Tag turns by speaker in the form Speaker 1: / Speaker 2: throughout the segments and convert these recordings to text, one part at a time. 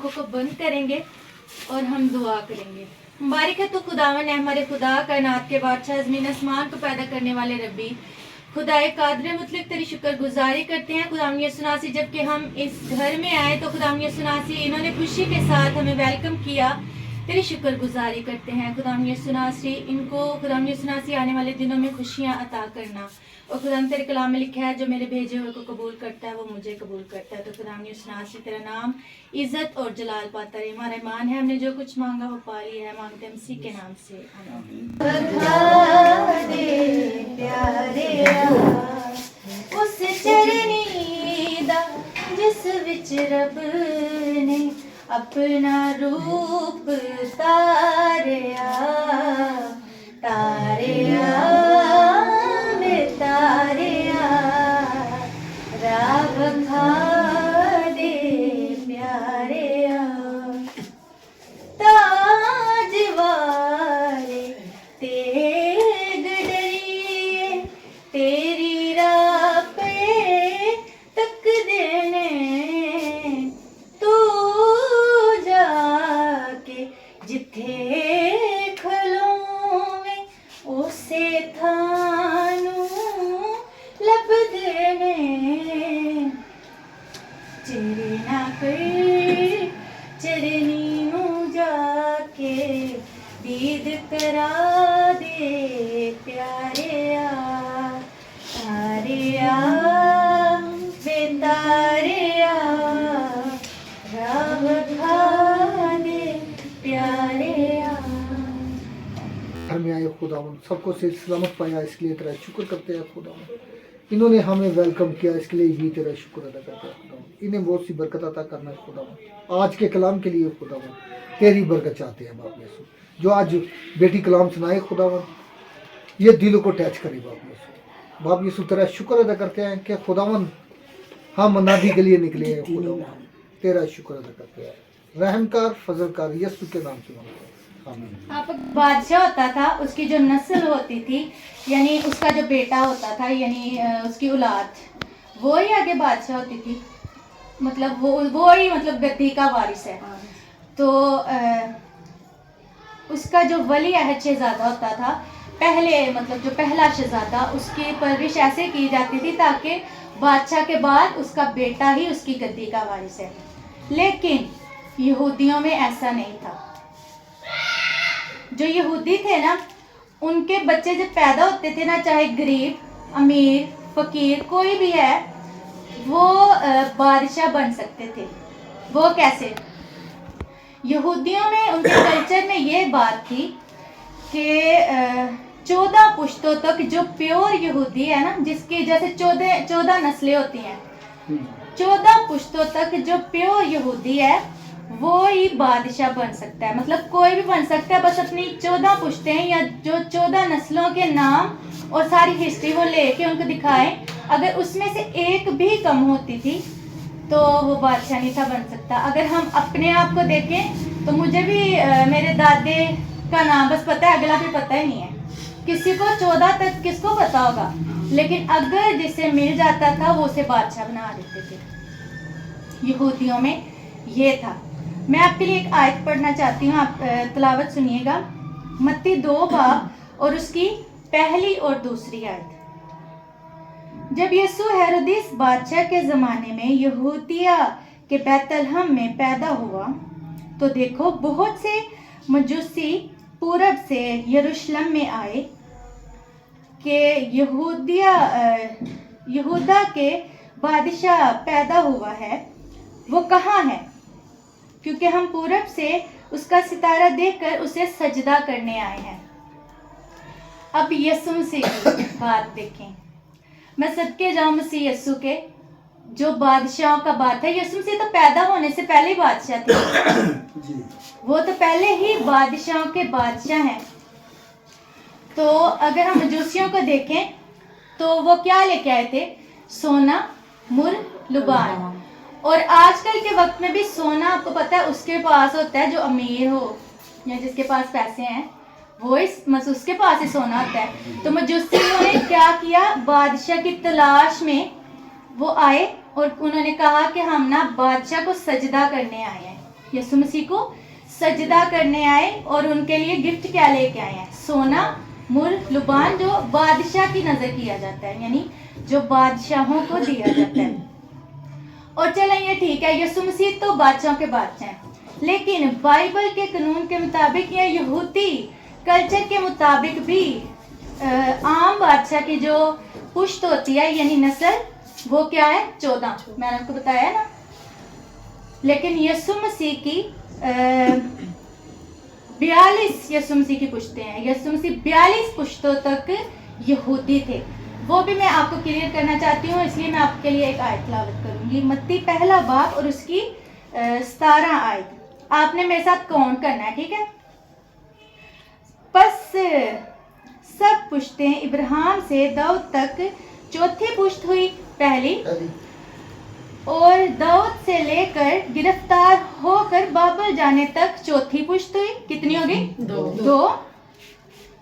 Speaker 1: आंखों को बंद करेंगे और हम दुआ करेंगे। मुबारक है तो खुदावन है हमारे खुदा, कायनात के बादशाह, ज़मीन आसमान को पैदा करने वाले रब्बी खुदाए कादर मुतलक तेरी शुक्रगुजारी करते हैं खुदावन यीशु नासी। जबकि हम इस घर में आए तो खुदावन यीशु नासी इन्होंने खुशी के साथ हमें वेलकम किया, तेरी शुक्रगुजारी करते हैं खुदावन यीशु नासी। इनको खुदावन यीशु नासी आने वाले दिनों में खुशियां अता करना। और खुदावन तेरे कलाम में लिखा है जो मेरे भेजे हुए को कबूल करता है वो मुझे कबूल करता है। तो खुदावन यीशु नासी तेरा नाम इज्जत और जलाल पाता रहे। हमारा ईमान है हमने जो कुछ मांगा वो पा लिया है, मांगते हैं मसीह के नाम से आमीन। उस चरनी दा जिस विच रब ने अपना रूप तारिया तारिया वे तारिया राव खा दे प्यारिया ताज वाले तेग डरिए तेरी राह पे तक देने तू जाके जिथे खलोवे उसे थानू लब देने चेरे ना कर चरनी नू जाके दीद करा दे प्यारिया तारिया वे तारिया राव खा दे प्यारिया।
Speaker 2: घर में आए खुदावन सबको से सलामत पाया, इसके लिए तेरा शुक्र करते हैं खुदावन। इन्होंने हमें वेलकम किया, इसके लिए भी तेरा शुक्र अदा करते हैं खुदावन। इन्हें बहुत सी बरकत अता करना है खुदावन। आज के कलाम के लिए खुदावन तेरी बरकत चाहते हैं बाप यीशु। जो आज बेटी कलाम सुनाए खुदावन ये दिलों को टच करे बाप यीशु। बाप यीशु तेरा शुक्र अदा करते हैं कि खुदावन हम मनादी के लिए निकले हैं खुदावन, तेरा शुक्र अदा करते हैं। रहमकार फजलकार यीशु के नाम से मांगते हैं आमीन।
Speaker 1: आप बादशाह होता था, उसकी जो नस्ल होती थी यानी उसका जो बेटा होता था यानी उसकी औलाद वो ही आगे बादशाह होती थी, मतलब वो ही मतलब गद्दी का वारिस है। तो उसका जो वली अहद शहजादा होता था पहले, मतलब जो पहला शहजादा, उसकी परवरिश ऐसे की जाती थी ताकि बादशाह के बाद उसका बेटा ही उसकी गद्दी का वारिस है। लेकिन यहूदियों में ऐसा नहीं था। जो यहूदी थे ना उनके बच्चे जब पैदा होते थे ना, चाहे गरीब अमीर फकीर कोई भी है, वो बादशाह बन सकते थे। वो कैसे? यहूदियों में उनके कल्चर में ये बात थी कि 14 पुश्तों तक जो प्योर यहूदी है ना, जिसकी जैसे 14 नस्लें होती हैं, 14 पुश्तों तक जो प्योर यहूदी है वो ही बादशाह बन सकता है। मतलब कोई भी बन सकता है, बस अपनी 14 पुश्तें या जो 14 नस्लों के नाम और सारी हिस्ट्री वो लेके उनको दिखाएं। अगर उसमें से एक भी कम होती थी तो वो बादशाह नहीं था बन सकता। अगर हम अपने आप को देखें तो मुझे भी मेरे दादे का नाम बस पता है, अगला भी पता ही नहीं है। किसी को 14 तक किसको पता होगा, लेकिन अगर जिसे मिल जाता था वो उसे बादशाह बना देते थे। यहूदियों में ये था। मैं आपके लिए एक आयत पढ़ना चाहती हूँ, आप तिलावत सुनिएगा। मत्ती 2 बाब और उसकी पहली और दूसरी आयत। जब यीशु हेरोदिस बादशाह के ज़माने में यहूदिया के बैतलहम में पैदा हुआ तो देखो बहुत से मजूसी पूरब से यरूशलेम में आए कि यहूदा के बादशाह पैदा हुआ है, वो कहाँ है? क्योंकि हम पूरब से उसका सितारा देखकर उसे सजदा करने आए हैं। अब यीशु से बात देखें। मैं सदके जाऊं मसीह यीशु के, जो बादशाहों का बात है। यीशु से तो पैदा होने से पहले ही बादशाह थे वो तो पहले ही बादशाहों के बादशाह हैं। तो अगर हम मजूसियों को देखें तो वो क्या लेके आए थे? सोना, मुर, लुबान। और आजकल के वक्त में भी सोना आपको पता है उसके पास होता है जो अमीर हो या जिसके पास पैसे हैं, वो उसके पास ही सोना होता है। तो मजूसियों ने क्या किया? बादशाह की तलाश में वो आए और उन्होंने कहा कि हम ना बादशाह को सजदा करने आए हैं। यीशु मसीह को सजदा करने आए और उनके लिए गिफ्ट क्या लेके आए हैं? सोना, मुर, लुबान, जो बादशाह की नजर किया जाता है, यानी जो बादशाहों को दिया जाता है। और चलें ये ठीक है, यीशु मसीह तो बादशाहों के बादशाह हैं, लेकिन बाइबल के कानून के मुताबिक या यहूदी कल्चर के मुताबिक भी आम बादशाह की जो पुश्त होती है यानी नस्ल, वो क्या है? 14। मैंने आपको बताया ना। लेकिन यीशु मसीह की 42 यीशु मसीह की पुश्तें हैं। यीशु मसीह 42 पुश्तों तक यहूदी थे। वो भी मैं आपको क्लियर करना चाहती हूँ, इसलिए मैं आपके लिए एक आयत तिलावत करूंगी। मत्ती 1 बाब और उसकी 17 आयत। आपने मेरे साथ काउंट करना है, ठीक है? बस सब पुश्तें इब्राहिम से दाऊद तक चौथी पुश्त हुई पहली, और दाऊद से लेकर गिरफ्तार होकर बाबल जाने तक चौथी पुश्त हुई। कितनी हो गई? 2।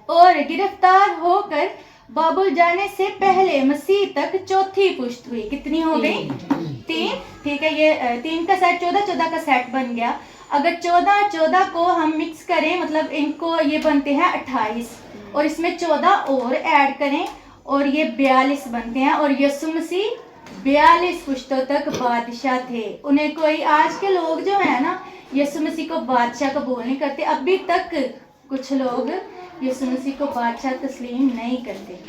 Speaker 1: और गिरफ्तार होकर बाबुल जाने से पहले मसीह तक चौथी पुश्त हुई। कितनी हो गई? 3। ठीक है, ये 3 का सेट 14 का सेट बन गया। अगर 14 को हम मिक्स करें, मतलब इनको ये बनते हैं 28, और इसमें 14 और ऐड करें और ये 42 बनते हैं। और यीशु मसीह 42 पुश्तों तक बादशाह थे। उन्हें कोई, आज के लोग जो है ना, यीशु मसीह को बादशाह कबूल नहीं करते। अभी तक कुछ लोग यीशु मसीह को बादशाह तस्लीम नहीं करते।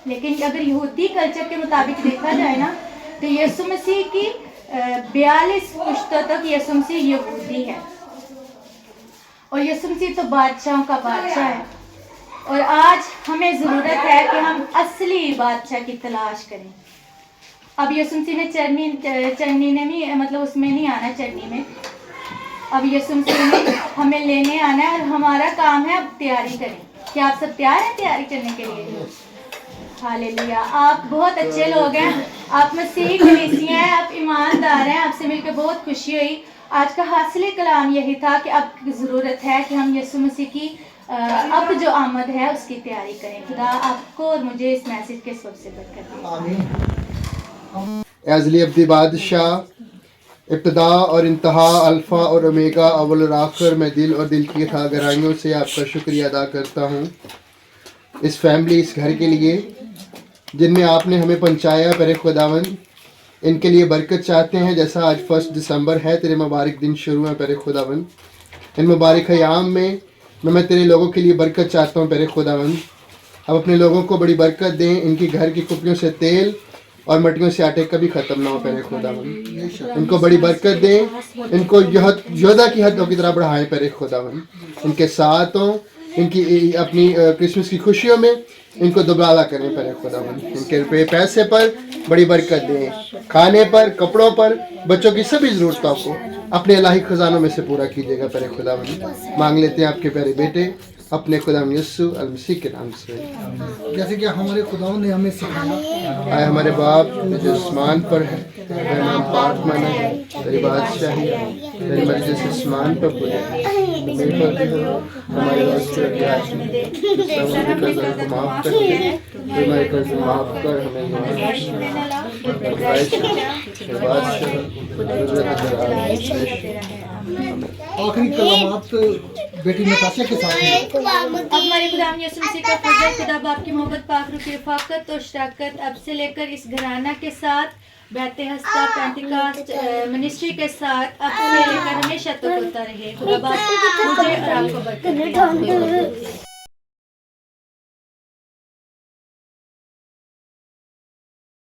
Speaker 1: लेकिन अगर यहूदी कल्चर के मुताबिक देखा जाए ना, तो यीशु मसीह की 42 पुश्तों तक यीशु मसीह यहूदी है, और यीशु मसीह तो बादशाहों का बादशाह है। और आज हमें ज़रूरत है कि हम असली बादशाह की तलाश करें। अब यीशु मसीह ने चरनी ने भी, मतलब उसमें नहीं आना, चरनी में। अब यीशु मसीह ने हमें लेने आना है और हमारा काम है अब तैयारी करें। क्या आप सब तैयार हैं तैयारी करने के लिए? हालेलुया। आप बहुत अच्छे लोग हैं, आप मसीही कलीसिया हैं, आप ईमानदार हैं। आपसे मिलकर बहुत खुशी हुई। आज का हासिल कलाम यही था कि अब ज़रूरत है कि हम यीशु मसीह की अब जो आमद है उसकी तैयारी करें। खुदा आपको और मुझे इस मैसेज के सबसे बरकत दे।
Speaker 3: अज़ली अब्दी बादशाह, इब्तिदा और इंतहा, अल्फ़ा और ओमेगा, अव्वल और आखिर, मैं दिल और दिल की था गहराइयों से आपका शुक्रिया अदा करता हूँ इस फैमिली, इस घर के लिए जिनमें आपने हमें पहुँचाया। पर खुदावंद, इनके लिए बरकत चाहते हैं। जैसा आज 1 दिसंबर है, तेरे मुबारक दिन शुरू है। पर खुदावंद, इन मुबारक अयाम में मैं तेरे लोगों के लिए बरकत चाहता हूँ। पर खुदावंद, अब अपने लोगों को बड़ी बरकत दें। इनकी घर की कुपियों से तेल और मटियों से आटे कभी ख़त्म ना हो। पर खुदावंद, इनको बड़ी बरकत दें। इनको योद्धा की हदों की तरह बढ़ाएं। पर खुदावंद, इनके साथ हों। इनकी अपनी क्रिसमस की खुशियों में इनको दुबारा करें। पर खुदावंद, इनके रुपये पैसे पर बड़ी बरकत दें। खाने पर, कपड़ों पर, बच्चों की सभी ज़रूरतों को अपने इलाही खजानों में से पूरा कीजिएगा। पर खुदावंद, मांग लेते हैं आपके प्यारे बेटे अपने खुदावंद यीशु मसीह के नाम से।
Speaker 2: जैसे कि हमारे खुदाओं ने हमें सिखाया,
Speaker 3: आए हमारे बाप जो आसमान पर है, तेरा नाम पाक माना जाए, तेरी बादशाही आए, तेरी मर्जी से आसमान पर पूरी जमीन पर भी हो। हमारे वास्ते प्यार समुद्र का कर्ज माफ कर दे, हमारे कर्ज माफ कर, हमें
Speaker 2: आखिरी कलामात बेटी नताशा के साथ हैं।
Speaker 1: अब हमारे खुदाम यीशु मसीह का फजल, खुदा बाप की मोहब्बत, पाक रूह की रफ़ाकत और शराकत अब से लेकर इस घराना के साथ, बहते हस्ता पेंटिकास्ट मिनिस्ट्री के साथ अब से लेकर हमेशा तक होता रहे। खुदा बाप मुझे और आपको बरकत दे।